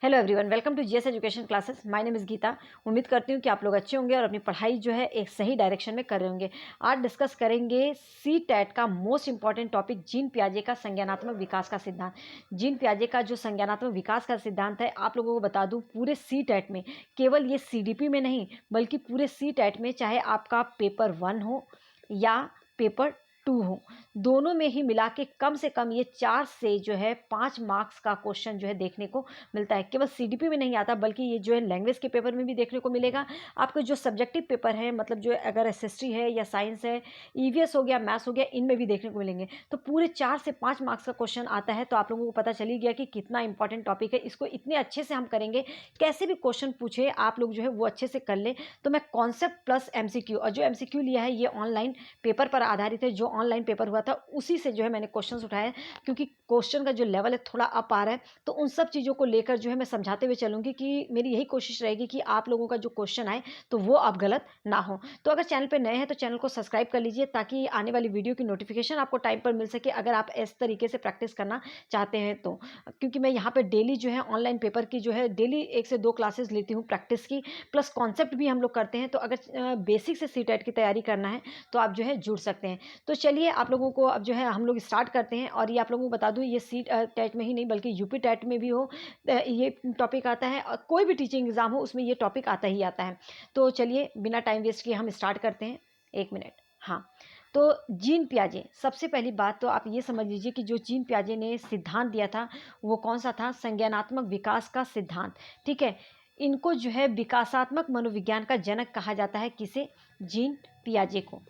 Hello everyone, welcome to GS education classes. My name is Geeta. उम्मीद करती हूँ कि आप लोग अच्छे होंगे और अपनी पढ़ाई जो है एक सही डायरेक्शन में कर रहे होंगे। आज डिस्कस करेंगे सी टेट का मोस्ट इंपॉर्टेंट टॉपिक, जीन पियाजे का संज्ञानात्मक विकास का सिद्धांत। जीन पियाजे का जो संज्ञानात्मक विकास का सिद्धांत है, आप लोगों को बता दूँ, पूरे सी टेट में, केवल ये सीडीपी में नहीं बल्कि पूरे सी टेट में, चाहे आपका पेपर 1 हो या पेपर 2 हो, दोनों में ही मिला के कम से कम ये 4 से जो है 5 मार्क्स का क्वेश्चन जो है देखने को मिलता है। केवल सीडीपी में नहीं आता बल्कि ये जो है लैंग्वेज के पेपर में भी देखने को मिलेगा। आपके जो सब्जेक्टिव पेपर है, मतलब जो अगर एसएसटी है या साइंस है, ईवीएस हो गया, मैथ्स हो गया, इनमें भी देखने को मिलेंगे। तो पूरे 4 से 5 मार्क्स का क्वेश्चन आता है। तो आप लोगों को पता चली गया कि कितना इंपॉर्टेंट टॉपिक है। इसको इतने अच्छे से हम करेंगे, कैसे भी क्वेश्चन पूछे आप लोग जो है वो अच्छे से कर लें। तो मैं कॉन्सेप्ट प्लस एमसीक्यू, और जो एमसीक्यू लिया है ये ऑनलाइन पेपर पर आधारित है। जो ऑनलाइन पेपर हुआ था उसी से जो है मैंने क्वेश्चंस उठाए, क्योंकि क्वेश्चन का जो लेवल है थोड़ा अप आ रहा है। तो उन सब चीज़ों को लेकर जो है मैं समझाते हुए चलूँगी कि मेरी यही कोशिश रहेगी कि आप लोगों का जो क्वेश्चन आए तो वो अब गलत ना हो। तो अगर चैनल पे नए हैं तो चैनल को सब्सक्राइब कर लीजिए, ताकि आने वाली वीडियो की नोटिफिकेशन आपको टाइम पर मिल सके, अगर आप इस तरीके से प्रैक्टिस करना चाहते हैं तो। क्योंकि मैं यहाँ पे डेली जो है ऑनलाइन पेपर की जो है डेली 1 से 2 क्लासेस लेती हूँ प्रैक्टिस की, प्लस कॉन्सेप्ट भी हम लोग करते हैं। तो अगर बेसिक से सी टेट की तैयारी करना है तो आप जो है जुड़ सकते हैं। तो चलिए आप लोगों को अब जो है हम लोग स्टार्ट करते हैं। और ये आप लोगों को बता दूँ, ये सी टेट में ही नहीं बल्कि यूपी टेट में भी हो ये टॉपिक आता है, और कोई भी टीचिंग एग्जाम हो उसमें ये टॉपिक आता ही आता है। तो चलिए बिना टाइम वेस्ट किए हम स्टार्ट करते हैं। 1 मिनट। हाँ, तो जीन पियाजे, सबसे पहली बात तो आप ये समझ लीजिए कि जो जीन पियाजे ने सिद्धांत दिया था वो कौन सा था? संज्ञानात्मक विकास का सिद्धांत। ठीक है, इनको जो है विकासात्मक मनोविज्ञान का जनक कहा जाता है। किसे? जीन पियाजे को।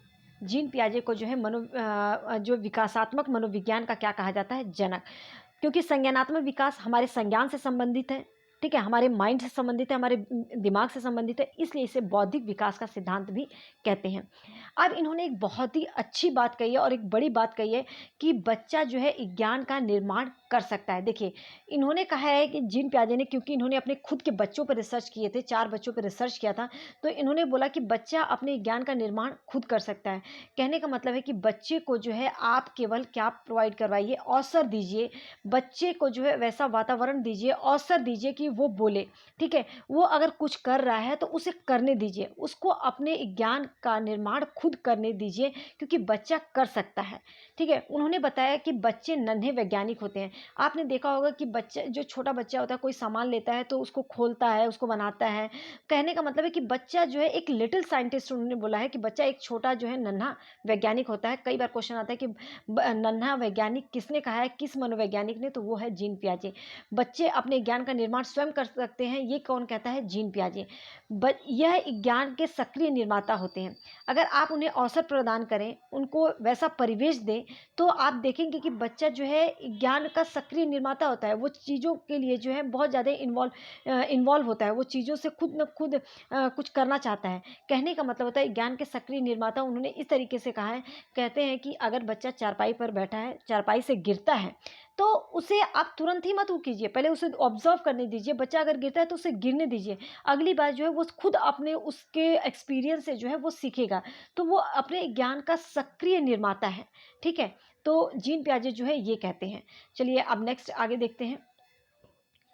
जीन पियाजे को जो है जो विकासात्मक मनोविज्ञान का क्या कहा जाता है? जनक। क्योंकि संज्ञानात्मक विकास हमारे संज्ञान से संबंधित है, ठीक है, हमारे माइंड से संबंधित है, हमारे दिमाग से संबंधित है, इसलिए इसे बौद्धिक विकास का सिद्धांत भी कहते हैं। अब इन्होंने एक बहुत ही अच्छी बात कही है और एक बड़ी बात कही है कि बच्चा जो है ज्ञान का निर्माण कर सकता है। देखिए, इन्होंने कहा है कि जीन पियाजे ने, क्योंकि इन्होंने अपने खुद के बच्चों पर रिसर्च किए थे, 4 बच्चों पर रिसर्च किया था, तो इन्होंने बोला कि बच्चा अपने ज्ञान का निर्माण खुद कर सकता है। कहने का मतलब है कि बच्चे को जो है आप केवल क्या प्रोवाइड करवाइए? अवसर दीजिए, बच्चे को जो है वैसा वातावरण दीजिए, अवसर दीजिए कि वो बोले। ठीक है, वो अगर कुछ कर रहा है तो उसे करने दीजिए, उसको अपने ज्ञान का निर्माण खुद करने दीजिए, क्योंकि बच्चा कर सकता है। ठीक है, उन्होंने बताया कि बच्चे नन्हे वैज्ञानिक होते हैं। आपने देखा होगा कि बच्चा, जो छोटा बच्चा होता है, कोई सामान लेता है तो उसको खोलता है, उसको बनाता है। कहने का मतलब है कि बच्चा जो है एक लिटिल साइंटिस्ट, उन्होंने बोला है कि बच्चा एक छोटा जो है नन्हा वैज्ञानिक होता है। कई बार क्वेश्चन आता है कि नन्हा वैज्ञानिक किसने कहा है, किस मनोवैज्ञानिक ने? तो वो है जीन पियाजे। बच्चे अपने ज्ञान का निर्माण स्वयं कर सकते हैं, ये कौन कहता है? जीन पियाजे। यह ज्ञान के सक्रिय निर्माता होते हैं। अगर आप उन्हें अवसर प्रदान करें, उनको वैसा परिवेश दें, तो आप देखेंगे कि बच्चा जो है ज्ञान का सक्रिय निर्माता होता है। वो चीज़ों के लिए जो है बहुत ज़्यादा इन्वॉल्व होता है, वो चीज़ों से खुद न खुद कुछ करना चाहता है। कहने का मतलब होता है ज्ञान के सक्रिय निर्माता। उन्होंने इस तरीके से कहा है, कहते हैं कि अगर बच्चा चारपाई पर बैठा है, चारपाई से गिरता है, तो उसे आप तुरंत ही मत वो कीजिए, पहले उसे ऑब्जर्व करने दीजिए। बच्चा अगर गिरता है तो उसे गिरने दीजिए। अगली बार जो है वो खुद अपने उसके एक्सपीरियंस से जो है वो सीखेगा। तो वो अपने ज्ञान का सक्रिय निर्माता है। ठीक है, तो जीन पियाजे जो है ये कहते हैं। चलिए अब नेक्स्ट आगे देखते हैं।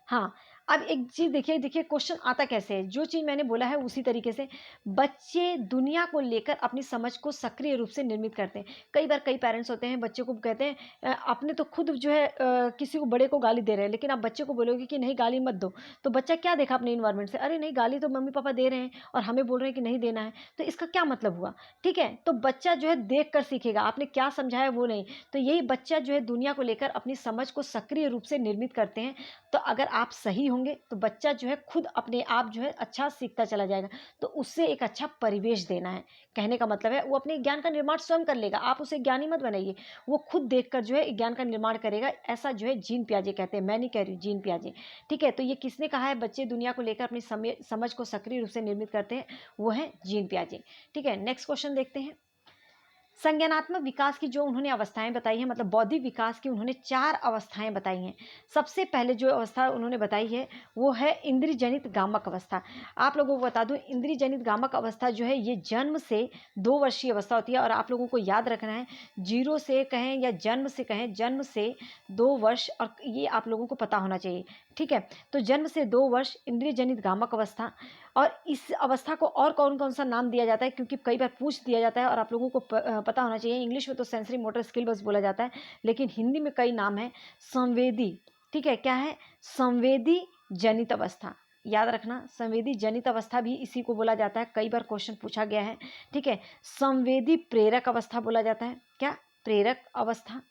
हाँ, अब एक चीज़ देखिए, क्वेश्चन आता कैसे है? जो चीज़ मैंने बोला है उसी तरीके से बच्चे दुनिया को लेकर अपनी समझ को सक्रिय रूप से निर्मित करते हैं। कई बार कई पेरेंट्स होते हैं, बच्चे को कहते हैं आपने तो खुद जो है किसी को बड़े को गाली दे रहे हैं, लेकिन आप बच्चे को बोलोगे कि नहीं गाली मत दो, तो बच्चा क्या देखा अपने इन्वायरमेंट से? अरे नहीं, गाली तो मम्मी-पापा दे रहे हैं और हमें बोल रहे हैं कि नहीं देना है, तो इसका क्या मतलब हुआ? ठीक है, तो बच्चा जो है देख कर सीखेगा, आपने क्या समझाया वो नहीं। तो यही बच्चा जो है दुनिया को लेकर अपनी समझ को सक्रिय रूप से निर्मित करते हैं। तो अगर आप सही होंगे तो बच्चा जो है खुद अपने आप जो है अच्छा सीखता चला जाएगा। तो उससे एक अच्छा परिवेश देना है। कहने का मतलब है वो अपने ज्ञान का निर्माण स्वयं कर लेगा, आप उसे ज्ञानी मत बनाइए। वो खुद देखकर जो है ज्ञान का निर्माण करेगा। ऐसा जो है जीन पियाजे कहते हैं, मैं नहीं कह रही हूँ, जीन पियाजे। ठीक है, तो ये किसने कहा है बच्चे दुनिया को लेकर अपनी समझ को सक्रिय रूप से निर्मित करते हैं? वो है जीन पियाजे। ठीक है, नेक्स्ट क्वेश्चन देखते हैं। संज्ञानात्मक विकास की जो उन्होंने अवस्थाएं बताई हैं, मतलब बौद्धिक विकास की उन्होंने 4 अवस्थाएं बताई हैं। सबसे पहले जो अवस्था उन्होंने बताई है वो है इंद्रिय जनित गामक अवस्था। आप लोगों को बता दूं, इंद्रिय जनित गामक अवस्था जो है ये जन्म से 2 वर्षीय अवस्था होती है। और आप लोगों को याद रखना है, 0 से कहें या जन्म से कहें, जन्म से 2 वर्ष, और ये आप लोगों को पता होना चाहिए, ठीक है। तो जन्म से 2 वर्ष इंद्रिय जनित गामक अवस्था। और इस अवस्था को और कौन कौन सा नाम दिया जाता है, क्योंकि कई बार पूछ दिया जाता है और आप लोगों को पता होना चाहिए। इंग्लिश में तो सेंसरी मोटर स्किल बस बोला जाता है, लेकिन हिंदी में कई नाम है। संवेदी, ठीक है, क्या है, संवेदी जनित अवस्था, याद रखना, संवेदी जनित अवस्था भी इसी को बोला जाता है, कई बार क्वेश्चन पूछा गया है, ठीक है। संवेदी प्रेरक अवस्था बोला जाता है, क्या, प्रेरक अवस्था।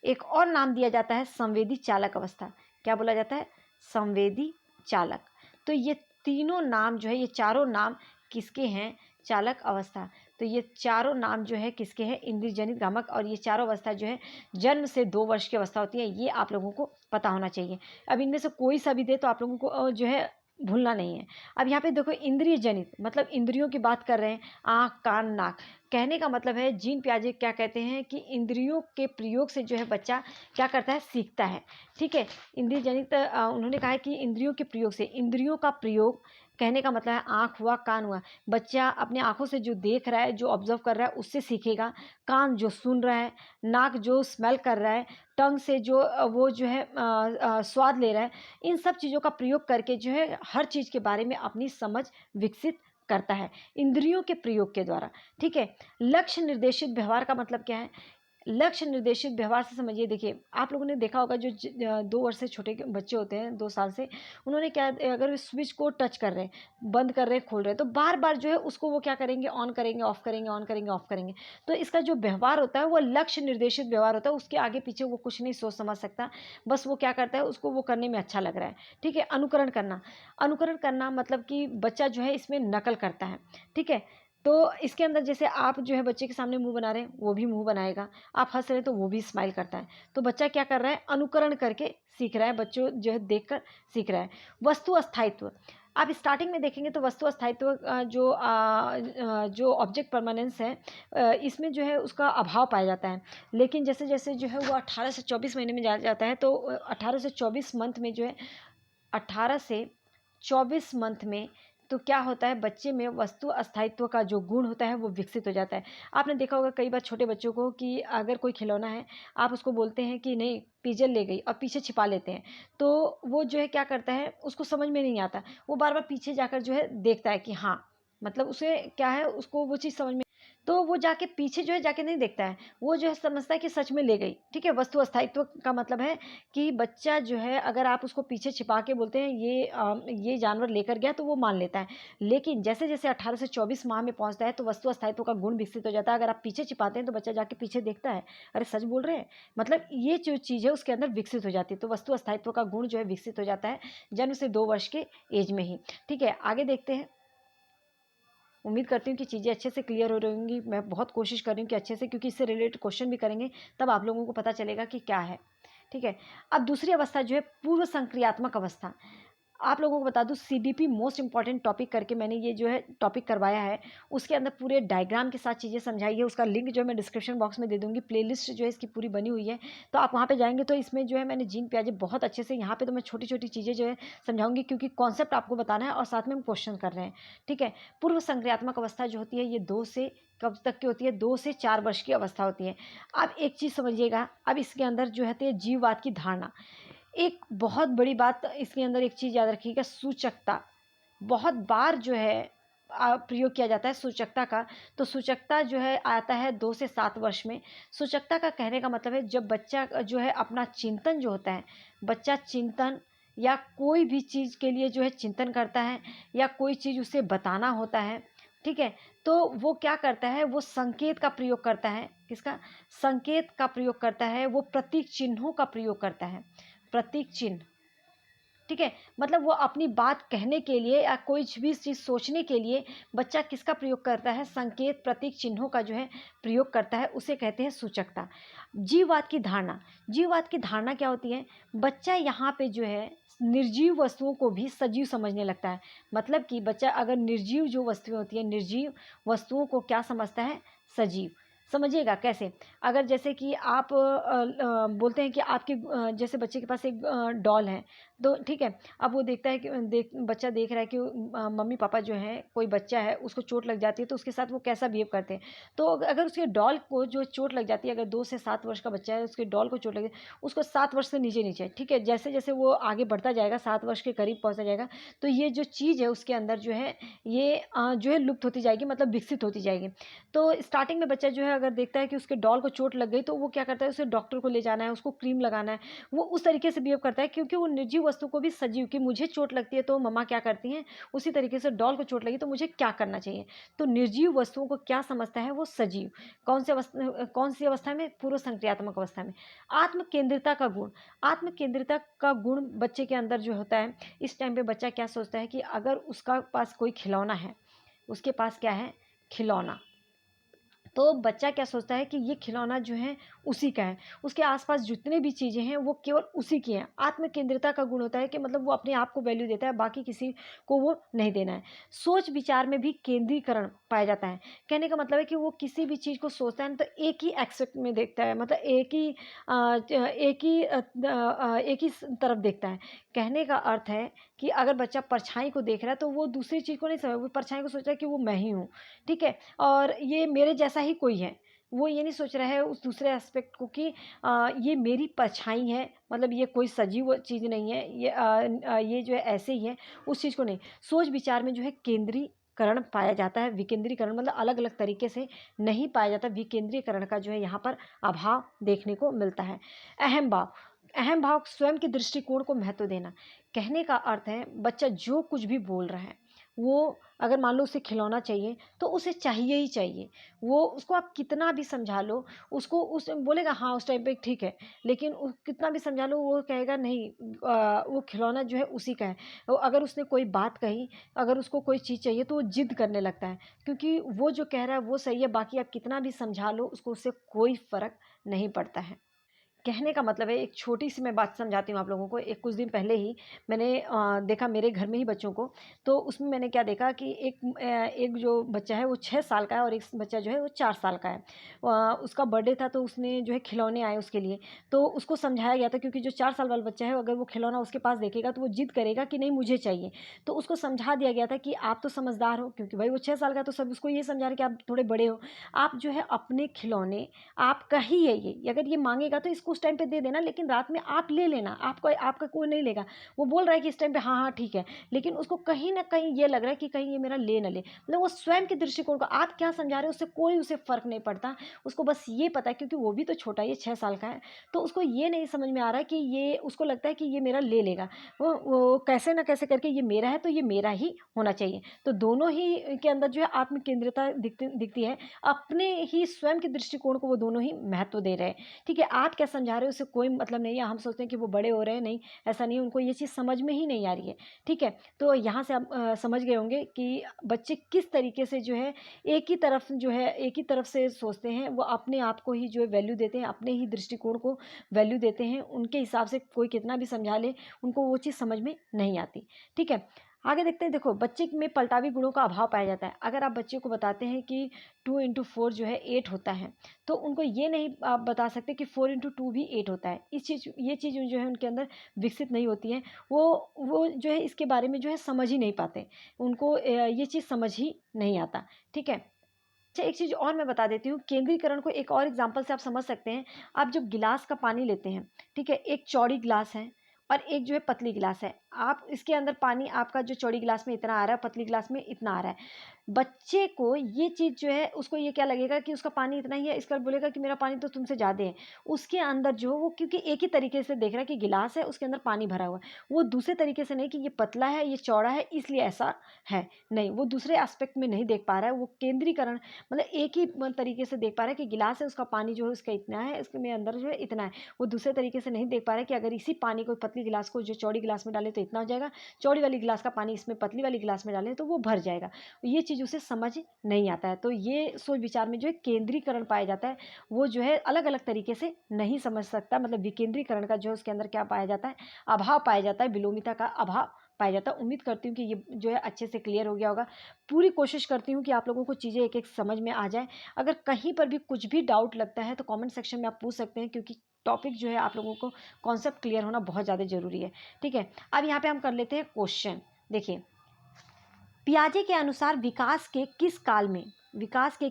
एक और नाम दिया जाता है संवेदी चालक अवस्था, क्या बोला जाता है, संवेदी चालक। तो ये तीनों नाम जो है, ये चारों नाम किसके हैं, चालक अवस्था। तो ये चारों नाम जो है किसके हैं, इंद्रिय जनित गामक। और ये चारों अवस्था जो है जन्म से 2 वर्ष की अवस्था होती है, ये आप लोगों को पता होना चाहिए। अब इनमें से कोई सा भी दे तो आप लोगों को जो है भूलना नहीं है। अब यहाँ पे देखो, इंद्रिय जनित मतलब इंद्रियों की बात कर रहे हैं, आँख, कान, नाक। कहने का मतलब है, जीन पियाजे क्या कहते हैं कि इंद्रियों के प्रयोग से जो है बच्चा क्या करता है, सीखता है, ठीक है। इंद्रिय जनित उन्होंने कहा है कि इंद्रियों के प्रयोग से, इंद्रियों का प्रयोग कहने का मतलब है आँख हुआ, कान हुआ। बच्चा अपने आँखों से जो देख रहा है, जो ऑब्जर्व कर रहा है, उससे सीखेगा। कान जो सुन रहा है, नाक जो स्मेल कर रहा है, टंग से जो वो जो है स्वाद ले रहा है। इन सब चीज़ों का प्रयोग करके जो है हर चीज़ के बारे में अपनी समझ विकसित करता है इंद्रियों के प्रयोग के द्वारा, ठीक है। लक्ष्य निर्देशित व्यवहार का मतलब क्या है, लक्ष्य निर्देशित व्यवहार से समझिए, देखिए आप लोगों ने देखा होगा जो 2 वर्ष से छोटे बच्चे होते हैं, 2 साल से, उन्होंने क्या, अगर स्विच को टच कर रहे हैं, बंद कर रहे हैं, खोल रहे हैं, तो बार बार जो है उसको वो क्या करेंगे, ऑन करेंगे, ऑफ करेंगे, ऑन करेंगे, ऑफ करेंगे। तो इसका जो व्यवहार होता है वो लक्ष्य निर्देशित व्यवहार होता है। उसके आगे पीछे वो कुछ नहीं सोच समझ सकता, बस वो क्या करता है, उसको वो करने में अच्छा लग रहा है, ठीक है। अनुकरण करना, अनुकरण करना मतलब कि बच्चा जो है इसमें नकल करता है, ठीक है। तो इसके अंदर जैसे आप जो है बच्चे के सामने मुंह बना रहे हैं, वो भी मुंह बनाएगा, आप हंस रहे हैं तो वो भी स्माइल करता है। तो बच्चा क्या कर रहा है, अनुकरण करके सीख रहा है, बच्चों जो है देखकर सीख रहा है। वस्तु अस्थायित्व, आप स्टार्टिंग में देखेंगे तो वस्तु अस्थायित्व जो ऑब्जेक्ट परमानेंस है, इसमें जो है उसका अभाव पाया जाता है। लेकिन जैसे जैसे जो है वो 18 से 24 महीने में जाता है, तो 18 से 24 मंथ में जो है, 18 से 24 मंथ में तो क्या होता है, बच्चे में वस्तु अस्थायित्व का जो गुण होता है वो विकसित हो जाता है। आपने देखा होगा कई बार छोटे बच्चों को कि अगर कोई खिलौना है, आप उसको बोलते हैं कि नहीं पिजन ले गई, और पीछे छिपा लेते हैं, तो वो जो है क्या करता है, उसको समझ में नहीं आता, वो बार बार पीछे जाकर जो है देखता है कि हाँ, मतलब उसे क्या है, उसको वो चीज़ समझ में, तो वो जाके पीछे जो है जाके नहीं देखता है, वो जो है समझता है कि सच में ले गई, ठीक है। वस्तु अस्थायित्व का मतलब है कि बच्चा जो है, अगर आप उसको पीछे छिपा के बोलते हैं ये जानवर लेकर गया, तो वो मान लेता है। लेकिन जैसे जैसे 18 से 24 माह में पहुंचता है तो वस्तु अस्थायित्व का गुण विकसित हो जाता है। अगर आप पीछे छिपाते हैं तो बच्चा जाके पीछे देखता है, अरे सच बोल रहे हैं, मतलब ये जो चीज़ है उसके अंदर विकसित हो जाती है। तो वस्तु अस्थायित्व का गुण जो है विकसित हो जाता है जन्म से 2 वर्ष के एज में ही, ठीक है। आगे देखते हैं। उम्मीद करती हूँ कि चीज़ें अच्छे से क्लियर हो रही होंगी। मैं बहुत कोशिश कर रही हूँ कि अच्छे से, क्योंकि इससे रिलेटेड क्वेश्चन भी करेंगे, तब आप लोगों को पता चलेगा कि क्या है, ठीक है। अब दूसरी अवस्था जो है पूर्व संक्रियात्मक अवस्था। आप लोगों को बता दूं, सीबीपी मोस्ट इंपॉर्टेंट टॉपिक करके मैंने ये जो है टॉपिक करवाया है, उसके अंदर पूरे डायग्राम के साथ चीज़ें समझाई है। उसका लिंक जो है मैं डिस्क्रिप्शन बॉक्स में दे दूंगी, प्लेलिस्ट जो है इसकी पूरी बनी हुई है, तो आप वहाँ पे जाएंगे तो इसमें जो है मैंने जीन पियाजे बहुत अच्छे से, यहाँ पे तो मैं छोटी छोटी चीज़ें जो है समझाऊंगी, क्योंकि कॉन्सेप्ट आपको बताना है और साथ में हम क्वेश्चन कर रहे हैं, ठीक है। पूर्व संक्रियात्मक अवस्था जो होती है ये 2 से कब तक की होती है, 2 से 4 वर्ष की अवस्था होती है। अब एक चीज़ समझिएगा, अब इसके अंदर जो है जीववाद की धारणा, एक बहुत बड़ी बात इसके अंदर, एक चीज़ याद रखिएगा, सूचकता बहुत बार जो है प्रयोग किया जाता है सूचकता का। तो सूचकता जो है आता है 2 से 7 वर्ष में। सूचकता का कहने का मतलब है जब बच्चा जो है अपना चिंतन जो होता है, बच्चा चिंतन या कोई भी चीज़ के लिए जो है चिंतन करता है, या कोई चीज़ उसे बताना होता है, ठीक है। तो वो क्या करता है, वो संकेत का प्रयोग करता है, किसका, संकेत का प्रयोग करता है, वो प्रतीक चिन्हों का प्रयोग करता है, प्रतीक चिन्ह, ठीक है। मतलब वो अपनी बात कहने के लिए या कोई भी चीज़ सोचने के लिए बच्चा किसका प्रयोग करता है, संकेत प्रतीक चिन्हों का जो है प्रयोग करता है, उसे कहते हैं सूचकता। जीववाद की धारणा, जीववाद की धारणा क्या होती है, बच्चा यहाँ पे जो है निर्जीव वस्तुओं को भी सजीव समझने लगता है। मतलब कि बच्चा अगर निर्जीव जो वस्तुएं होती है, निर्जीव वस्तुओं को क्या समझता है, सजीव। समझिएगा कैसे? अगर जैसे कि आप बोलते हैं कि आपके जैसे बच्चे के पास एक डॉल है, तो ठीक है, अब वो देखता है कि बच्चा देख रहा है कि मम्मी-पापा जो हैं, कोई बच्चा है, उसको चोट लग जाती है, तो उसके साथ वो कैसा बिहेव करते हैं। तो अगर उसके डॉल को जो चोट लग जाती है, अगर 2 से 7 वर्ष का बच्चा है, उसके डॉल को चोट लगे, उसको 7 वर्ष से नीचे-नीचे, ठीक है? जैसे-जैसे वो आगे बढ़ता जाएगा, 7 वर्ष के करीब पहुँचता जाएगा, तो ये जो चीज़ है उसके अंदर जो है, ये जो है लुप्त होती जाएगी, मतलब विकसित होती जाएगी। तो स्टार्टिंग में बच्चा जो है अगर देखता है कि उसके डॉल को चोट लग गई, तो वो क्या करता है, उसे डॉक्टर को ले जाना है, उसको क्रीम लगाना है। वो उस तरीके से बिहेव करता है क्योंकि वो निर्जीव वस्तु को भी सजीव, कि मुझे चोट लगती है तो मम्मा क्या करती हैं, उसी तरीके से डॉल को चोट लगी तो मुझे क्या करना चाहिए। तो निर्जीव वस्तुओं को क्या समझता है वो सजीव। कौन सी अवस्था में? पूर्व संक्रियात्मक अवस्था में। आत्म केंद्रिता का गुण। आत्म केंद्रिता का गुण बच्चे के अंदर जो होता है, इस टाइम पे बच्चा क्या सोचता है कि अगर उसका पास कोई खिलौना है, उसके पास क्या है? खिलौना। तो बच्चा क्या सोचता है कि ये खिलौना जो है उसी का है। उसके आस-पास जितनी भी चीज़ें हैं वो केवल उसी की हैं। आत्म-केंद्रिता का गुण होता है कि मतलब वो अपने आप को वैल्यू देता है, बाकी किसी को वो नहीं देना है। सोच-विचार में भी केंद्रीकरण पाया जाता है। कहने का मतलब है कि वो किसी भी चीज़ को सोचता है ना, तो एक ही एस्पेक्ट में देखता है, मतलब एक ही तरफ देखता है। कहने का अर्थ है कि अगर बच्चा परछाई को देख रहा है तो वो दूसरी चीज़ को नहीं समझ, वो परछाई को सोच रहा है कि वो मैं ही हूँ, ठीक है? और ये मेरे जैसा ही कोई है। वो ये नहीं सोच रहा है उस दूसरे एस्पेक्ट को कि ये मेरी परछाई है, मतलब ये कोई सजीव चीज़ नहीं है, ये जो है ऐसे ही है, उस चीज़ को नहीं। सोच-विचार में जो है केंद्रीकरण पाया जाता है, विकेंद्रीकरण मतलब अलग-अलग तरीके से नहीं पाया जाता, विकेंद्रीकरण का जो है यहाँ पर अभाव देखने को मिलता है। अहम भाव। अहम भाव स्वयं के दृष्टिकोण को महत्व देना। कहने का अर्थ है बच्चा जो कुछ भी बोल रहा है, वो अगर मान लो उसे खिलौना चाहिए, तो उसे चाहिए ही चाहिए। वो उसको आप कितना भी समझा लो, उसको उस बोलेगा हाँ, उस टाइम पे ठीक है, लेकिन कितना भी समझा लो वो कहेगा नहीं, वो खिलौना जो है उसी का है। तो अगर उसने कोई बात कही, अगर उसको कोई चीज़ चाहिए तो वो ज़िद करने लगता है, क्योंकि वो जो कह रहा है वो सही है, बाकी आप कितना भी समझा लो उसको, उससे कोई फ़र्क नहीं पड़ता है। कहने का मतलब है, एक छोटी-सी मैं बात समझाती हूँ आप लोगों को। एक कुछ दिन पहले ही मैंने देखा मेरे घर में ही बच्चों को, तो उसमें मैंने क्या देखा कि एक जो बच्चा है वो 6 साल का है और एक बच्चा जो है वो 4 साल का है। उसका बर्थडे था तो उसने जो है खिलौने आए उसके लिए, तो उसको समझाया गया था, क्योंकि जो 4 साल वाला बच्चा है अगर वो खिलौना उसके पास देखेगा तो वो ज़िद करेगा कि नहीं मुझे चाहिए। तो उसको समझा दिया गया था कि आप तो समझदार हो, क्योंकि भाई वो 6 साल का है, तो सब उसको ये समझा रहे हैं कि आप थोड़े बड़े हो। आप जो है अपने खिलौने आपका ही है ये, अगर ये माँगेगा तो इसको उस टाइम पे दे देना, लेकिन रात में आप ले लेना, आपको आपका कोई नहीं लेगा। वो बोल रहा है कि इस टाइम पे हाँ, हाँ, ठीक है, लेकिन उसको कहीं न कहीं ये लग रहा है कि कहीं ये मेरा ले ना ले। मतलब वो स्वयं के दृष्टिकोण को आप क्या समझा रहे हो उससे कोई उसे फ़र्क नहीं पड़ता। उसको बस ये पता है, क्योंकि वो भी तो छोटा है, ये 6 साल का है, तो उसको ये नहीं समझ में आ रहा है कि ये, उसको लगता है कि ये मेरा ले लेगा। वो कैसे न कैसे करके ये मेरा है तो ये मेरा ही होना चाहिए। तो दोनों ही के अंदर जो है आत्म केंद्रिता दिखती दिखती है। अपने ही स्वयं के दृष्टिकोण को वो दोनों ही महत्व दे रहे हैं। ठीक है, आप क्या समझा रहे हो उससे कोई मतलब नहीं है। हम सोचते हैं कि वो बड़े हो रहे हैं, नहीं, ऐसा नहीं है, उनको ये चीज़ समझ में ही नहीं आ रही है। ठीक है, तो यहाँ से आप समझ गए होंगे कि बच्चे किस तरीके से जो है एक ही तरफ से सोचते हैं। वो अपने आप को ही जो है वैल्यू देते हैं, अपने ही दृष्टिकोण को वैल्यू देते हैं। उनके हिसाब से कोई कितना भी समझा ले, उनको वो चीज़ समझ में नहीं आती। ठीक है, आगे देखते हैं। देखो, बच्चे में पलटावी गुणों का अभाव पाया जाता है। अगर आप बच्चे को बताते हैं कि 2 इंटू 4 जो है 8 होता है, तो उनको ये नहीं आप बता सकते कि 4 इंटू 2 भी 8 होता है। ये चीज़ जो है उनके अंदर विकसित नहीं होती है। वो जो है इसके बारे में जो है समझ ही नहीं पाते। उनको ये चीज़ समझ ही नहीं आता। ठीक है? अच्छा, एक चीज़ और मैं बता देती हूँ, केंद्रीकरण को एक और एग्ज़ाम्पल से आप समझ सकते हैं। आप जब गिलास का पानी लेते हैं, ठीक है? एक चौड़ी गिलास है और एक जो है पतली गिलास है। आप इसके अंदर पानी, आपका जो चौड़ी गिलास में इतना आ रहा है, पतली गिलास में इतना आ रहा है। बच्चे को ये चीज़ जो है, उसको ये क्या लगेगा कि उसका पानी इतना ही है, इसका बोलेगा कि मेरा पानी तो तुमसे ज़्यादा है। उसके अंदर जो वो, क्योंकि एक ही तरीके से देख रहा है कि गिलास है, उसके अंदर पानी भरा हुआ है। वो दूसरे तरीके से नहीं कि ये पतला है, ये चौड़ा है, इसलिए ऐसा है। नहीं, वो दूसरे एस्पेक्ट में नहीं देख पा रहा है। वो केंद्रीकरण मतलब एक ही तरीके से देख पा रहा है कि गिलास है, उसका पानी जो है उसका इतना है, इसमें अंदर जो है इतना है। वो दूसरे तरीके से नहीं देख पा रहा है कि अगर इसी पानी को पतली गिलास को जो चौड़ी गिलास में डालें तो इतना हो जाएगा, चौड़ी वाली गिलास का पानी इसमें पतली वाली गिलास में डालें तो वो भर जाएगा। ये चीज़ उसे समझ नहीं आता है। तो ये सोच विचार में जो है केंद्रीकरण पाया जाता है। वो जो है अलग-अलग तरीके से नहीं समझ सकता, मतलब विकेंद्रीकरण का जो है उसके अंदर क्या पाया जाता है, अभाव पाया जाता है, विलोमिता का अभाव पाया जाता है। उम्मीद करती हूँ कि ये जो है अच्छे से क्लियर हो गया होगा। पूरी कोशिश करती हूँ कि आप लोगों को चीज़ें एक एक समझ में आ जाए। अगर कहीं पर भी कुछ भी डाउट लगता है तो कमेंट सेक्शन में आप पूछ सकते हैं, क्योंकि टॉपिक जो है आप लोगों को कॉन्सेप्ट क्लियर होना बहुत ज़्यादा ज़रूरी है। ठीक है, अब यहाँ पे हम कर लेते हैं क्वेश्चन। देखिए, पियाजे के अनुसार विकास के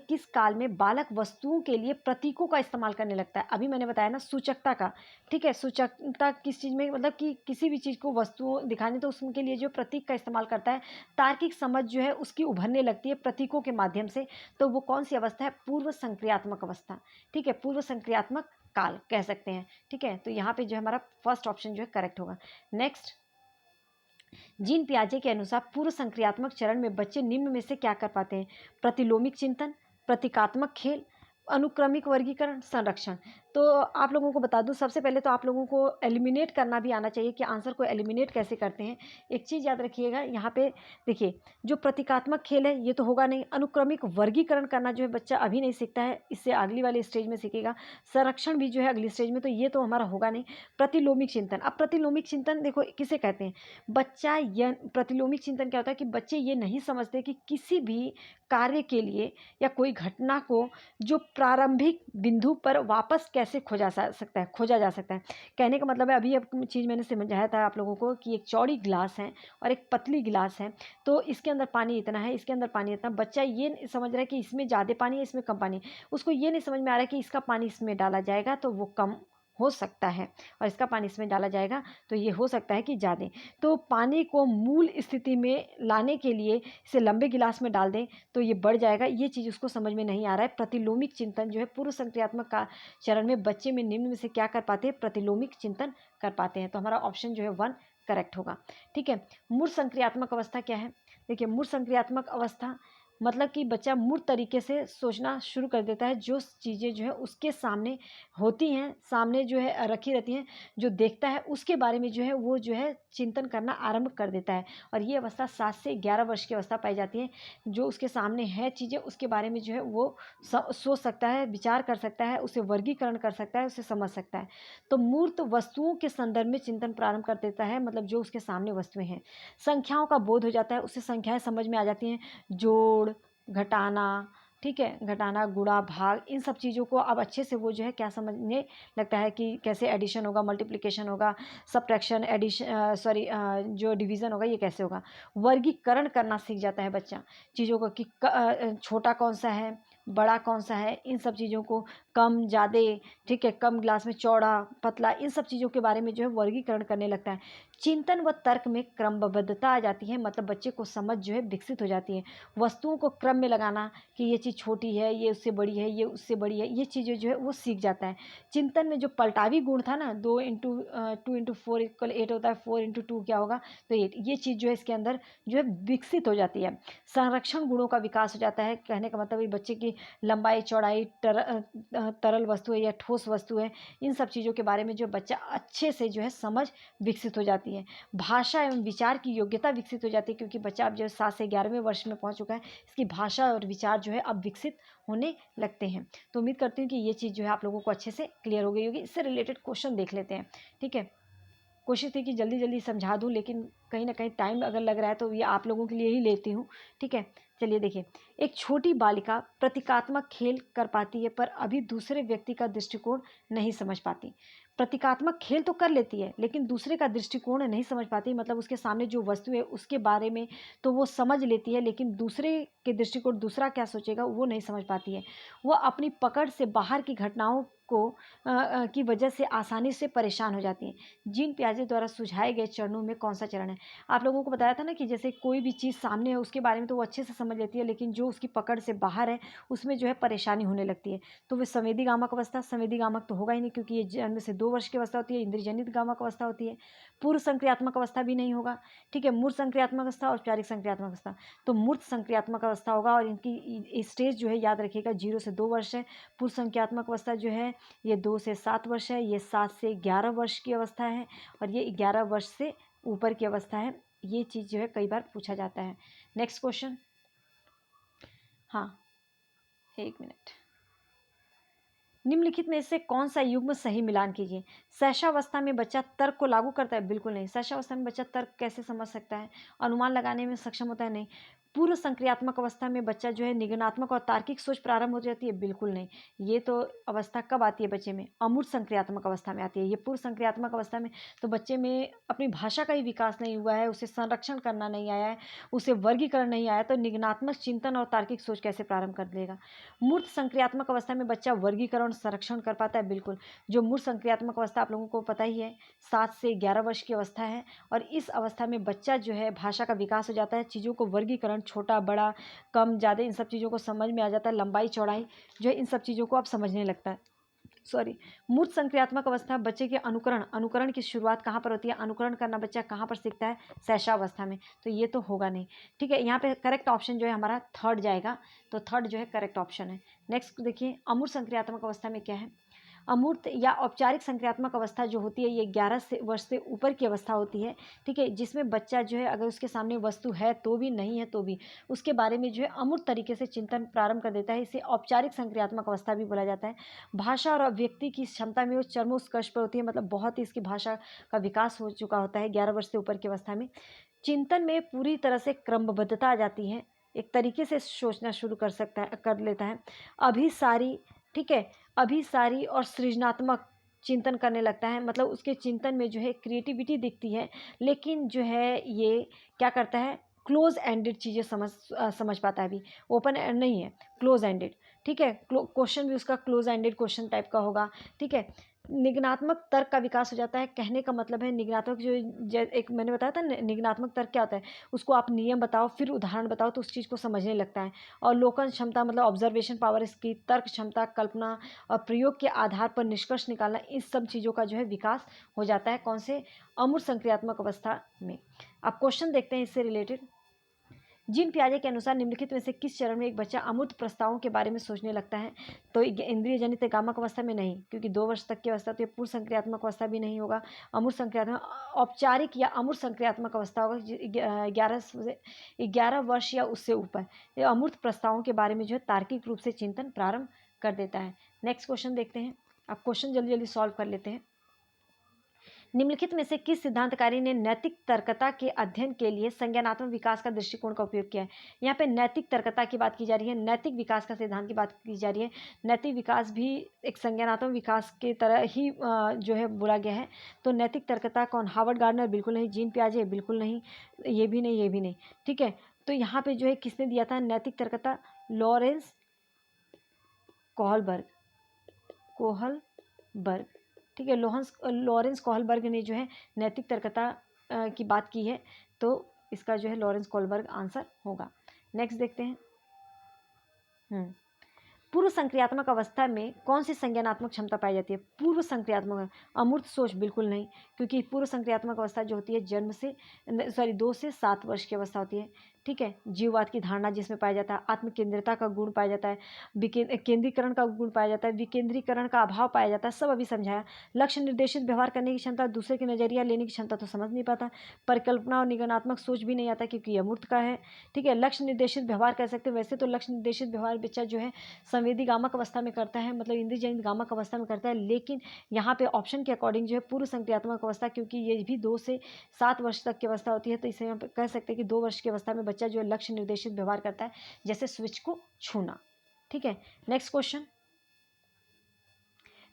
किस काल में बालक वस्तुओं के लिए प्रतीकों का इस्तेमाल करने लगता है? अभी मैंने बताया ना सूचकता का। ठीक है, सूचकता किस चीज़ में, मतलब कि किसी भी चीज़ को वस्तु दिखानी तो उसके लिए जो प्रतीक का इस्तेमाल करता है, तार्किक समझ जो है उसकी उभरने लगती है प्रतीकों के माध्यम से। तो वो कौन सी अवस्था है? पूर्व संक्रियात्मक अवस्था। ठीक है, पूर्व संक्रियात्मक काल कह सकते हैं। ठीक है, तो यहाँ पे जो है हमारा फर्स्ट ऑप्शन जो है करेक्ट होगा। नेक्स्ट, जीन पियाजे के अनुसार पूर्व संक्रियात्मक चरण में बच्चे निम्न में से क्या कर पाते हैं? प्रतिलोमिक चिंतन, प्रतीकात्मक खेल, अनुक्रमिक वर्गीकरण, संरक्षण। तो आप लोगों को बता दूं, सबसे पहले तो आप लोगों को एलिमिनेट करना भी आना चाहिए कि आंसर को एलिमिनेट कैसे करते हैं। एक चीज़ याद रखिएगा, यहाँ पे देखिए, जो प्रतीकात्मक खेल है ये तो होगा नहीं। अनुक्रमिक वर्गीकरण करना जो है बच्चा अभी नहीं सीखता है, इससे अगली वाली स्टेज में सीखेगा। संरक्षण भी जो है अगली स्टेज में, तो ये तो हमारा होगा नहीं। प्रतिलोमिक चिंतन, अब प्रतिलोमिक चिंतन देखो किसे कहते हैं? बच्चा यह प्रतिलोमिक चिंतन क्या होता है कि बच्चे ये नहीं समझते कि किसी भी कार्य के लिए या कोई घटना को जो प्रारंभिक बिंदु पर वापस कैसे खोजा जा सकता है। कहने का मतलब है, अभी अब चीज़ मैंने समझाया था आप लोगों को कि एक चौड़ी गिलास है और एक पतली गिलास है, तो इसके अंदर पानी इतना है, इसके अंदर पानी इतना। बच्चा ये समझ रहा है कि इसमें ज़्यादा पानी है, इसमें कम पानी है। उसको ये नहीं समझ में आ रहा है कि इसका पानी इसमें डाला जाएगा तो वो कम हो सकता है, और इसका पानी इसमें डाला जाएगा तो ये हो सकता है कि ज़्यादा। तो पानी को मूल स्थिति में लाने के लिए इसे लंबे गिलास में डाल दें तो ये बढ़ जाएगा। ये चीज़ उसको समझ में नहीं आ रहा है। प्रतिलोमिक चिंतन जो है पूर्व संक्रियात्मक का चरण में बच्चे में निम्न में से क्या कर पाते हैं? प्रतिलोमिक चिंतन कर पाते हैं। तो हमारा ऑप्शन जो है 1 करेक्ट होगा। ठीक है, मूर्त संक्रियात्मक अवस्था क्या है? देखिए, मूर्त संक्रियात्मक अवस्था मतलब कि बच्चा मूर्त तरीके से सोचना शुरू कर देता है। जो चीज़ें जो है उसके सामने होती हैं, सामने जो है रखी रहती हैं, जो देखता है उसके बारे में जो है वो जो है चिंतन करना आरंभ कर देता है। और ये अवस्था 7 से 11 वर्ष की अवस्था पाई जाती है। जो उसके सामने है चीज़ें उसके बारे में जो है वो सोच सकता है, विचार कर सकता है, उसे वर्गीकरण कर सकता है, उसे समझ सकता है। तो मूर्त वस्तुओं के संदर्भ में चिंतन प्रारंभ कर देता है, मतलब जो उसके सामने वस्तुएं हैं। संख्याओं का बोध हो जाता है, उसे संख्याएं समझ में आ जाती हैं। जोड़, घटाना, ठीक है, घटाना, गुणा, भाग, इन सब चीज़ों को अब अच्छे से वो जो है क्या समझने लगता है कि कैसे एडिशन होगा, मल्टीप्लिकेशन होगा, सब्ट्रैक्शन, एडिशन, जो डिवीज़न होगा ये कैसे होगा। वर्गीकरण करना सीख जाता है बच्चा चीज़ों को कि छोटा कौन सा है, बड़ा कौन सा है, इन सब चीज़ों को, कम, ज़्यादा, ठीक है, कम ग्लास में चौड़ा, पतला, इन सब चीज़ों के बारे में जो है वर्गीकरण करने लगता है। चिंतन व तर्क में क्रमबद्धता आ जाती है, मतलब बच्चे को समझ जो है विकसित हो जाती है। वस्तुओं को क्रम में लगाना कि ये चीज़ छोटी है, ये उससे बड़ी है, ये उससे बड़ी है, ये चीज़ें जो है वो सीख जाता है। चिंतन में जो पलटावी गुण था ना, 2 × 4 = 8 होता है, 4 × 2 क्या होगा? तो 8, ये चीज़ जो है इसके अंदर जो है विकसित हो जाती है। संरक्षण गुणों का विकास हो जाता है। कहने का मतलब ये बच्चे की लंबाई, चौड़ाई, तरल वस्तु है या ठोस वस्तु है, इन सब चीज़ों के बारे में जो बच्चा अच्छे से जो है समझ विकसित हो जाती है। भाषा एवं विचार की योग्यता विकसित हो जाती है, क्योंकि बच्चा अब जो 7 से 11वें वर्ष में पहुंच चुका है, इसकी भाषा और विचार जो है अब विकसित होने लगते हैं। तो उम्मीद करती हूँ कि ये चीज़ जो है आप लोगों को अच्छे से क्लियर हो गई होगी। इससे रिलेटेड क्वेश्चन देख लेते हैं। ठीक है, कोशिश थी कि जल्दी जल्दी समझा दूं, लेकिन कहीं ना कहीं टाइम अगर लग रहा है तो ये आप लोगों के लिए ही लेती हूँ। ठीक है, चलिए देखिए, एक छोटी बालिका प्रतीकात्मक खेल कर पाती है पर अभी दूसरे व्यक्ति का दृष्टिकोण नहीं समझ पाती। प्रतीकात्मक खेल तो कर लेती है लेकिन दूसरे का दृष्टिकोण नहीं समझ पाती, मतलब उसके सामने जो वस्तु है उसके बारे में तो वो समझ लेती है, लेकिन दूसरे के दृष्टिकोण, दूसरा क्या सोचेगा वो नहीं समझ पाती है। वह अपनी पकड़ से बाहर की घटनाओं को की वजह से आसानी से परेशान हो जाती हैं। जीन पियाजे द्वारा सुझाए गए चरणों में कौन सा चरण है? आप लोगों को बताया था ना कि जैसे कोई भी चीज़ सामने है उसके बारे में तो वो अच्छे से समझ लेती है, लेकिन जो उसकी पकड़ से बाहर है उसमें जो है परेशानी होने लगती है। तो वो संवेदीगामक अवस्था, संवेदीगामक तो होगा ही नहीं क्योंकि ये जन्म से 2 वर्ष की अवस्था होती है, इंद्रियजनित गामक अवस्था होती है। पूर्व संक्रियात्मक अवस्था भी नहीं होगा। ठीक है, मूर्त संक्रियात्मक अवस्था, औपचारिक संक्रियात्मक अवस्था। तो मूर्त संक्रियात्मक अवस्था होगा और इनकी स्टेज जो है याद रखिएगा 0 से 2 वर्ष है। पूर्व संक्रियात्मक अवस्था जो है ये 2 से 7 वर्ष है, ये 7 से 11 वर्ष की अवस्था है और ये 11 वर्ष से ऊपर की अवस्था है। ये चीज़ जो है कई बार पूछा जाता है। नेक्स्ट क्वेश्चन, हाँ, 1 मिनट, निम्नलिखित में से कौन सा युग्म सही मिलान कीजिए। शैशवावस्था में बच्चा तर्क को लागू करता है? बिल्कुल नहीं। शैशवावस्था में बच्चा तर्क कैसे समझ सकता है? अनुमान लगाने में सक्षम होता है? नहीं। पूर्व संक्रियात्मक अवस्था में बच्चा जो है निगमनात्मक और तार्किक सोच प्रारंभ हो जाती है? बिल्कुल नहीं। ये तो अवस्था कब आती है बच्चे में? अमूर्त संक्रियात्मक अवस्था में आती है। ये पूर्व संक्रियात्मक अवस्था में तो बच्चे में अपनी भाषा का ही विकास नहीं हुआ है, उसे संरक्षण करना नहीं आया है, उसे वर्गीकरण नहीं आया, तो निगमनात्मक चिंतन और तार्किक सोच कैसे प्रारंभ कर देगा? मूर्त संक्रियात्मक अवस्था में बच्चा वर्गीकरण संरक्षण कर पाता है? बिल्कुल। जो मूर्त संक्रियात्मक अवस्था आप लोगों को पता ही है, 7 से 11 वर्ष की अवस्था है, और इस अवस्था में बच्चा जो है भाषा का विकास हो जाता है, चीज़ों को वर्गीकरण, छोटा बड़ा कम ज़्यादा इन सब चीज़ों को समझ में आ जाता है, लंबाई चौड़ाई जो है इन सब चीज़ों को आप समझने लगता है। मूर्त संक्रियात्मक अवस्था बच्चे के अनुकरण की शुरुआत कहाँ पर होती है? अनुकरण करना बच्चा कहाँ पर सीखता है? शैशवावस्था में। तो ये तो होगा नहीं। ठीक है, यहाँ पे करेक्ट ऑप्शन जो है हमारा थर्ड जाएगा, तो थर्ड जो है करेक्ट ऑप्शन है। नेक्स्ट देखिए, अमूर्त संक्रियात्मक अवस्था में क्या है? अमूर्त या औपचारिक संक्रियात्मक अवस्था जो होती है, ये 11 वर्ष से ऊपर की अवस्था होती है। ठीक है, जिसमें बच्चा जो है अगर उसके सामने वस्तु है तो भी, नहीं है तो भी, उसके बारे में जो है अमूर्त तरीके से चिंतन प्रारंभ कर देता है। इसे औपचारिक संक्रियात्मक अवस्था भी बोला जाता है। भाषा और अभिव्यक्ति की क्षमता में वो चरमोत्कर्ष पर होती है, मतलब बहुत ही इसकी भाषा का विकास हो चुका होता है 11 वर्ष से ऊपर की अवस्था में। चिंतन में पूरी तरह से क्रमबद्धता आ जाती है, एक तरीके से सोचना शुरू कर लेता है। अभिसारी, ठीक है, अभिसारी और सृजनात्मक चिंतन करने लगता है, मतलब उसके चिंतन में जो है क्रिएटिविटी दिखती है, लेकिन जो है ये क्या करता है, क्लोज एंडेड चीज़ें समझ पाता है। अभी ओपन एंड नहीं है, क्लोज एंडेड। ठीक है, क्वेश्चन भी उसका क्लोज एंडेड क्वेश्चन टाइप का होगा। ठीक है, निगनात्मक तर्क का विकास हो जाता है। कहने का मतलब है निगनात्मक एक मैंने बताया था निगनात्मक तर्क क्या होता है, उसको आप नियम बताओ फिर उदाहरण बताओ तो उस चीज़ को समझने लगता है। और लोकन क्षमता मतलब ऑब्जर्वेशन पावर, इसकी तर्क क्षमता, कल्पना और प्रयोग के आधार पर निष्कर्ष निकालना, इस सब चीज़ों का जो है विकास हो जाता है। कौन से? अमूर्त संक्रियात्मक अवस्था में। अब क्वेश्चन देखते हैं इससे रिलेटेड। जीन पियाजे के अनुसार निम्नलिखित में से किस चरण में एक बच्चा अमूर्त प्रस्तावों के बारे में सोचने लगता है? तो इंद्रिय जनित गामक अवस्था में नहीं, क्योंकि 2 वर्ष तक की अवस्था, तो ये पूर्व संक्रियात्मक अवस्था भी नहीं होगा। अमूर्त संक्रियात्मक औपचारिक या अमूर्त संक्रियात्मक अवस्था होगा 11 वर्ष या उससे ऊपर। ये अमूर्त प्रस्तावों के बारे में जो है तार्किक रूप से चिंतन प्रारंभ कर देता है। नेक्स्ट क्वेश्चन देखते हैं। अब क्वेश्चन जल्दी जल्दी सॉल्व कर लेते हैं। निम्नलिखित में से किस सिद्धांतकारी ने नैतिक तर्कता के अध्ययन के लिए संज्ञानात्मक विकास का दृष्टिकोण का उपयोग किया है? यहाँ पे नैतिक तर्कता की बात की जा रही है, नैतिक विकास का सिद्धांत की बात की जा रही है। नैतिक विकास भी एक संज्ञानात्मक विकास के तरह ही जो है बोला गया है। तो नैतिक तर्कता कौन? Harvard gardener? बिल्कुल नहीं। जीन पियाजे? बिल्कुल नहीं। ये भी नहीं, ये भी नहीं। ठीक है, तो यहाँ पे जो है किसने दिया था नैतिक तर्कता? Lawrence Kohlberg. ठीक है, लॉरेंस कोहलबर्ग ने जो है नैतिक तर्कता की बात की है, तो इसका जो है लॉरेंस कोहलबर्ग आंसर होगा। नेक्स्ट देखते हैं। पूर्व संक्रियात्मक अवस्था में कौन सी संज्ञानात्मक क्षमता पाई जाती है? पूर्व संक्रियात्मक, अमूर्त सोच? बिल्कुल नहीं, क्योंकि पूर्व संक्रियात्मक अवस्था जो होती है 2 से 7 वर्ष की अवस्था होती है। ठीक है, जीववाद की धारणा जिसमें पाया जाता है, आत्मकेंद्रिता का गुण पाया जाता है, केंद्रीकरण का गुण पाया जाता है, विकेंद्रीकरण का अभाव पाया जाता है, सब अभी समझाया। लक्ष्य निर्देशित व्यवहार करने की क्षमता, दूसरे के नजरिया लेने की क्षमता तो समझ नहीं पाता। परिकल्पना और निगमनात्मक सोच भी नहीं आता, क्योंकि अमूर्त का है। ठीक है, लक्ष्य निर्देशित व्यवहार कह सकते हैं। वैसे तो लक्ष्य निर्देशित व्यवहार बच्चा जो है संवेदी गामक अवस्था में करता है, मतलब इंद्रिय जनित गामक अवस्था में करता है, लेकिन यहाँ पे ऑप्शन के अकॉर्डिंग जो है पूर्व संक्रियात्मक अवस्था, क्योंकि ये भी 2 से 7 वर्ष तक की अवस्था होती है, तो इसे यहाँ पे कह सकते हैं कि 2 वर्ष की अवस्था में बच्चा जो है लक्ष्य निर्देशित व्यवहार करता है, जैसे स्विच को छूना। ठीक है, नेक्स्ट क्वेश्चन।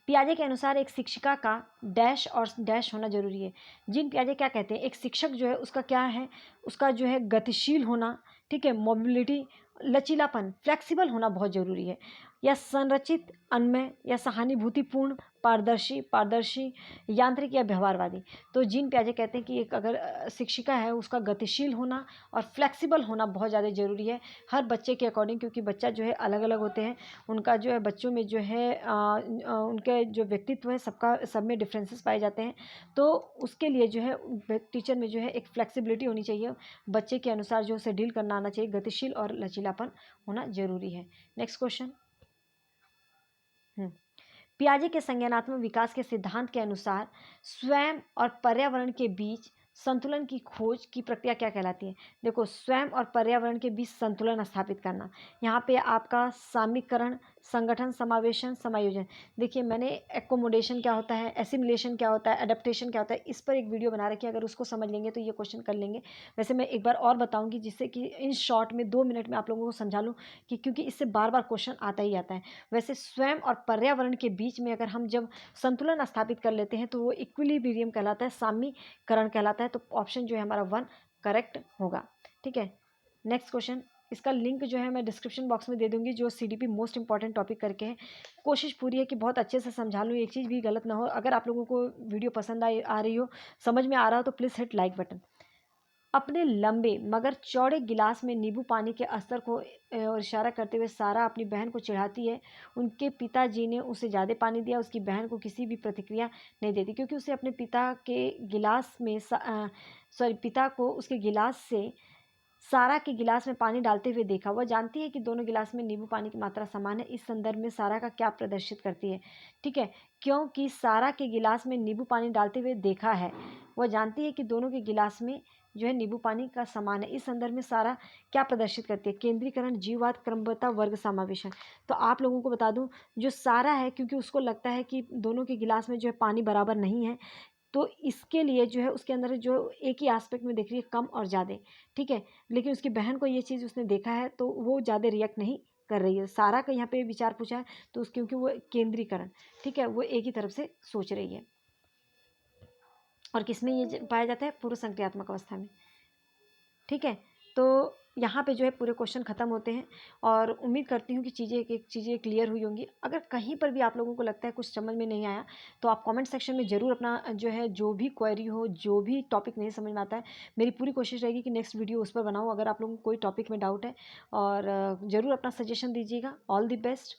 पियाजे के अनुसार एक शिक्षिका का डैश और डैश होना जरूरी है। जीन पियाजे क्या कहते हैं? एक शिक्षक जो है उसका क्या है, उसका जो है गतिशील होना, ठीक है, मोबिलिटी, लचीलापन, फ्लेक्सिबल होना बहुत जरूरी है, या संरचित, अन्वय, या सहानुभूतिपूर्ण, पारदर्शी, यांत्रिक, या व्यवहारवादी। तो जीन पियाजे कहते हैं कि एक अगर शिक्षिका है उसका गतिशील होना और फ्लेक्सिबल होना बहुत ज़्यादा ज़रूरी है हर बच्चे के अकॉर्डिंग, क्योंकि बच्चा जो है अलग अलग होते हैं, उनका जो है बच्चों में जो है उनके जो व्यक्तित्व है सब में डिफरेंसेस पाए जाते हैं। तो उसके लिए जो है टीचर में जो है एक फ्लेक्सिबिलिटी होनी चाहिए, बच्चे के अनुसार जो उसे डील करना आना चाहिए, गतिशील और लचीलापन होना जरूरी है। Next question. पियाजे के संज्ञानात्मक विकास के सिद्धांत के अनुसार स्वयं और पर्यावरण के बीच संतुलन की खोज की प्रक्रिया क्या कहलाती है? देखो, स्वयं और पर्यावरण के बीच संतुलन स्थापित करना, यहाँ पे आपका सामीकरण, संगठन, समावेशन, समायोजन। देखिए मैंने एकोमोडेशन क्या होता है, एसिमिलेशन क्या होता है, एडेप्टेशन क्या होता है, इस पर एक वीडियो बना रखी है, अगर उसको समझ लेंगे तो ये क्वेश्चन कर लेंगे। वैसे मैं एक बार और बताऊंगी जिससे कि इन शॉर्ट में 2 मिनट में आप लोगों को समझा लूँ कि क्योंकि इससे बार बार क्वेश्चन आता ही आता है। वैसे स्वयं और पर्यावरण के बीच में अगर हम जब संतुलन स्थापित कर लेते हैं तो वो इक्विलिब्रियम कहलाता है, सामीकरण कहलाता है। तो ऑप्शन जो है हमारा 1 करेक्ट होगा। ठीक है, नेक्स्ट क्वेश्चन, इसका लिंक जो है मैं डिस्क्रिप्शन बॉक्स में दे दूंगी, जो सीडीपी मोस्ट इंपॉर्टेंट टॉपिक करके है। कोशिश पूरी है कि बहुत अच्छे से समझा लूँ, एक चीज़ भी गलत ना हो। अगर आप लोगों को वीडियो पसंद आ रही हो, समझ में आ रहा हो, तो प्लीज़ हिट लाइक बटन। अपने लंबे मगर चौड़े गिलास में नींबू पानी के अस्तर को और इशारा करते हुए सारा अपनी बहन को चिढ़ाती है। उनके पिताजी ने उसे ज़्यादा पानी दिया, उसकी बहन को किसी भी प्रतिक्रिया नहीं देती, क्योंकि उसे अपने पिता के गिलास में पिता को उसके गिलास से सारा के गिलास में पानी डालते हुए देखा। वह जानती है कि दोनों गिलास में नींबू पानी की मात्रा समान है। इस संदर्भ में सारा का क्या प्रदर्शित करती है? ठीक है, क्योंकि सारा के गिलास में नींबू पानी डालते हुए देखा है, वह जानती है कि दोनों के गिलास में जो है नींबू पानी का समान है। इस संदर्भ में सारा क्या प्रदर्शित करती है? केंद्रीकरण, जीववाद, क्रमबद्धता, वर्ग समावेशन। तो आप लोगों को बता दूं, जो सारा है, क्योंकि उसको लगता है कि दोनों के गिलास में जो है पानी बराबर नहीं है, तो इसके लिए जो है उसके अंदर जो एक ही एस्पेक्ट में देख रही है, कम और ज़्यादा। ठीक है, लेकिन उसकी बहन को ये चीज़ उसने देखा है तो वो ज़्यादा रिएक्ट नहीं कर रही है। सारा का यहाँ पे विचार पूछा है तो क्योंकि वो केंद्रीकरण, ठीक है, वो एक ही तरफ से सोच रही है। और किसमें ये पाया जाता है? पूर्व संक्रियात्मक अवस्था में। ठीक है, तो यहाँ पे जो है पूरे क्वेश्चन ख़त्म होते हैं और उम्मीद करती हूँ कि चीज़ें क्लियर हुई होंगी। अगर कहीं पर भी आप लोगों को लगता है कुछ समझ में नहीं आया तो आप कमेंट सेक्शन में ज़रूर अपना जो है जो भी क्वेरी हो, जो भी टॉपिक नहीं समझ में आता है, मेरी पूरी कोशिश रहेगी कि नेक्स्ट वीडियो उस पर बनाऊँ अगर आप लोगों को कोई टॉपिक में डाउट है। और ज़रूर अपना सजेशन दीजिएगा। All the best.